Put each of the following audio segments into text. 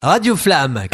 Radio Flamme.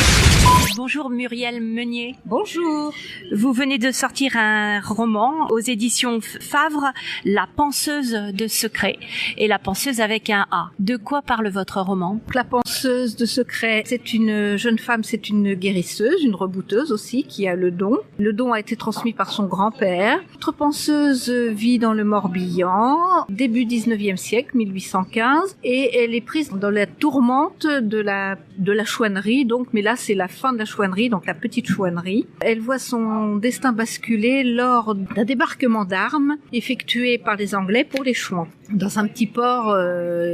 Bonjour Muriel Meunier. Bonjour. Vous venez de sortir un roman aux éditions Favre, La penseuse de secret, et la penseuse avec un A. De quoi parle votre roman? La penseuse de secret, c'est une jeune femme, c'est une guérisseuse, une rebouteuse aussi, qui a le don. Le don a été transmis par son grand-père. Notre penseuse vit dans le Morbihan, début 19e siècle, 1815, et elle est prise dans la tourmente de la chouannerie, donc, mais là c'est la fin de la chouannerie, donc la petite chouannerie. Elle voit son destin basculer lors d'un débarquement d'armes effectué par les Anglais pour les Chouans, dans un petit port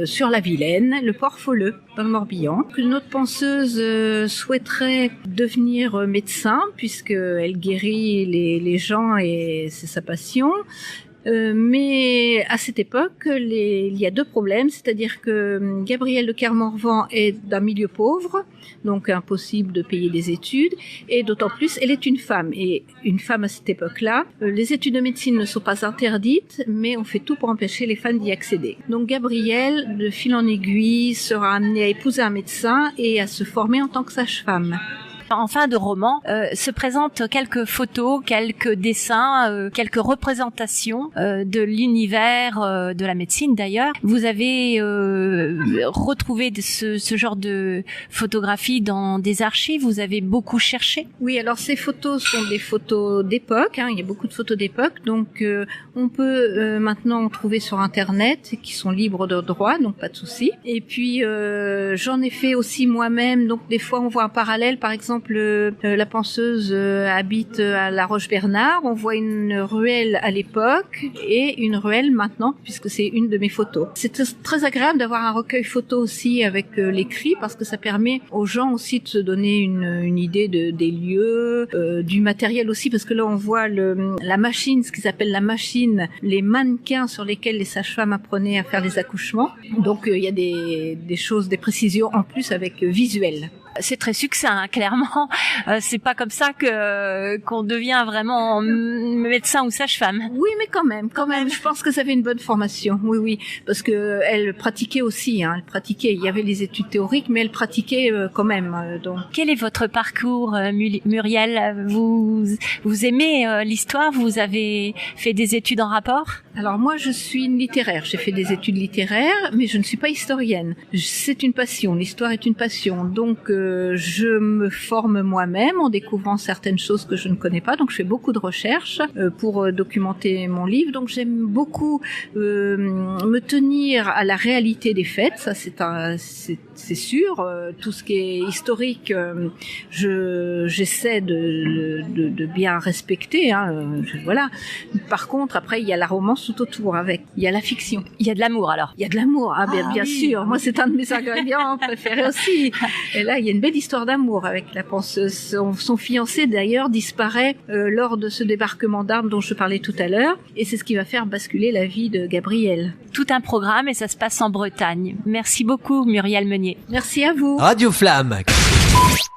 sur la Vilaine, le port Folleux, dans le Morbihan. Notre penseuse souhaiterait devenir médecin, puisqu'elle guérit les gens et c'est sa passion. Mais à cette époque, il y a deux problèmes, c'est-à-dire que Gabrielle de Kermorvan est d'un milieu pauvre, donc impossible de payer des études, et d'autant plus, elle est une femme. Et une femme à cette époque-là, les études de médecine ne sont pas interdites, mais on fait tout pour empêcher les femmes d'y accéder. Donc Gabrielle, de fil en aiguille, sera amenée à épouser un médecin et à se former en tant que sage-femme. En fin de roman, se présentent quelques photos, quelques dessins, quelques représentations de l'univers de la médecine d'ailleurs. Vous avez retrouvé ce genre de photographie dans des archives, vous avez beaucoup cherché? Oui, alors ces photos sont des photos d'époque, il y a beaucoup de photos d'époque, donc on peut maintenant en trouver sur Internet, qui sont libres de droit, donc pas de souci. Et puis j'en ai fait aussi moi-même, donc des fois on voit un parallèle, par exemple la penseuse habite à La Roche-Bernard, on voit une ruelle à l'époque et une ruelle maintenant, puisque c'est une de mes photos. C'est très agréable d'avoir un recueil photo aussi avec l'écrit, parce que ça permet aux gens aussi de se donner une idée des lieux, du matériel aussi, parce que là on voit la machine, ce qu'ils appellent la machine, les mannequins sur lesquels les sages-femmes apprenaient à faire les accouchements. Donc il y a des choses, des précisions en plus avec visuel. C'est très succinct, hein, clairement. C'est pas comme ça qu'on devient vraiment médecin ou sage-femme. Oui, mais quand même. Je pense que ça avait une bonne formation. Oui, parce que elle pratiquait aussi. Elle pratiquait. Il y avait les études théoriques, mais elle pratiquait quand même. Donc. Quel est votre parcours, Muriel? Vous aimez l'histoire? Vous avez fait des études en rapport? Alors moi, je suis une littéraire. J'ai fait des études littéraires, mais je ne suis pas historienne. C'est une passion. L'histoire est une passion. Donc je me forme moi-même en découvrant certaines choses que je ne connais pas. Donc je fais beaucoup de recherches pour documenter mon livre. Donc j'aime beaucoup me tenir à la réalité des faits. Ça c'est sûr. Tout ce qui est historique, j'essaie de bien respecter. Voilà. Par contre, après il y a la romance tout autour avec. Il y a la fiction. Il y a de l'amour alors. Il y a de l'amour. Bien oui. Sûr. Moi c'est un de mes ingrédients préférés aussi. Et là il y a une belle histoire d'amour avec la penseuse. Son fiancé d'ailleurs disparaît lors de ce débarquement d'armes dont je parlais tout à l'heure, et c'est ce qui va faire basculer la vie de Gabrielle. Tout un programme, et ça se passe en Bretagne. Merci beaucoup Muriel Meunier. Merci à vous. Radio Flamme.